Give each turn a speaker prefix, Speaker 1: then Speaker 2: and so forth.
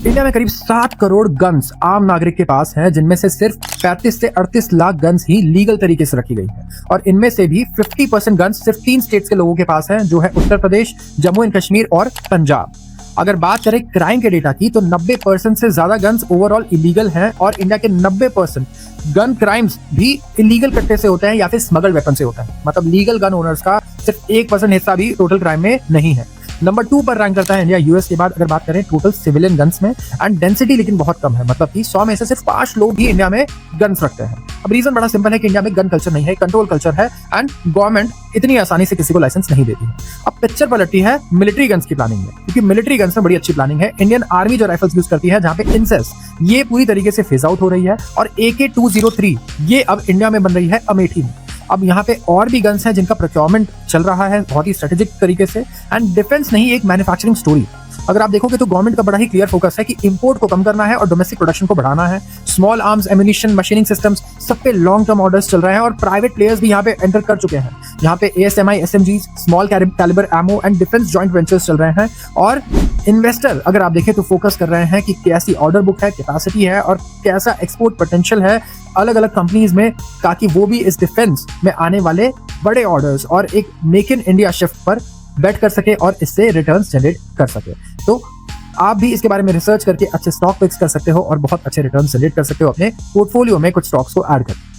Speaker 1: India में करीब 7 crore guns आम नागरिक के पास हैं, जिनमें से सिर्फ 35 से 38 लाख गन्स ही लीगल तरीके से रखी गई है। और इनमें से भी 50% गन्स सिर्फ 3 स्टेट्स के लोगों के पास हैं, जो है उत्तर प्रदेश, जम्मू एंड कश्मीर और पंजाब। अगर बात करें क्राइम के डेटा की, तो 90% से ज्यादा गन्स ओवरऑल इलीगल हैं और इंडिया के 90% गन क्राइम्स भी इलीगल कट्टे से होते हैं या फिर स्मगल वेपन से होता है। मतलब लीगल गन ओनर्स का सिर्फ 1% हिस्सा भी टोटल क्राइम में नहीं है। नंबर 2 पर रैंक करता है इंडिया यूएस के बाद, अगर बात करें टोटल सिविलियन गन्स में। एंड डेंसिटी लेकिन बहुत कम है, मतलब कि 100 में से सिर्फ 5 लोग ही इंडिया में गन्स रखते हैं। अब रीजन बड़ा सिंपल है कि इंडिया में गन कल्चर नहीं है, कंट्रोल कल्चर है एंड गवर्नमेंट इतनी आसानी से किसी को लाइसेंस नहीं देती है। अब पिक्चर पलटती है मिलिट्री गन्स की प्लानिंग में, क्योंकि मिलिट्री गन्स में बड़ी अच्छी प्लानिंग है। इंडियन आर्मी जो राइफल्स यूज करती है, जहां पे इंसेस ये पूरी तरीके से फेज आउट हो रही है, और AK-203 ये अब इंडिया में बन रही है अमेठी में। अब यहाँ पे और भी गन्स हैं जिनका प्रोक्योरमेंट चल रहा है बहुत ही स्ट्रेटेजिक तरीके से। एंड डिफेंस नहीं, एक मैन्युफैक्चरिंग स्टोरी। अगर आप देखोगे तो गवर्नमेंट का बड़ा ही क्लियर फोकस है कि इंपोर्ट को कम करना है और डोमेस्टिक प्रोडक्शन को बढ़ाना है। Small arms, ammunition, machining systems, सब पे लॉन्ग टर्म ऑर्डर्स चल रहे हैं और प्राइवेट प्लेयर्स भी यहाँ पे एंटर कर चुके हैं। यहाँ पे ASMI, SMGs, small calibre ammo and defence joint ventures चल रहे हैं। और इन्वेस्टर अगर आप देखें तो फोकस कर रहे हैं कि कैसी ऑर्डर बुक है, कैपेसिटी है और कैसा एक्सपोर्ट पोटेंशियल है अलग अलग कंपनीज में, ताकि वो भी इस डिफेंस में आने वाले बड़े ऑर्डर्स और एक मेक इन इंडिया शिफ्ट पर बेट कर सके और इससे रिटर्न्स जनरेट कर सके। तो आप भी इसके बारे में रिसर्च करके अच्छे स्टॉक पिक्स कर सकते हो और बहुत अच्छे रिटर्न्स जनरेट कर सकते हो अपने पोर्टफोलियो में कुछ स्टॉक्स को ऐड करके।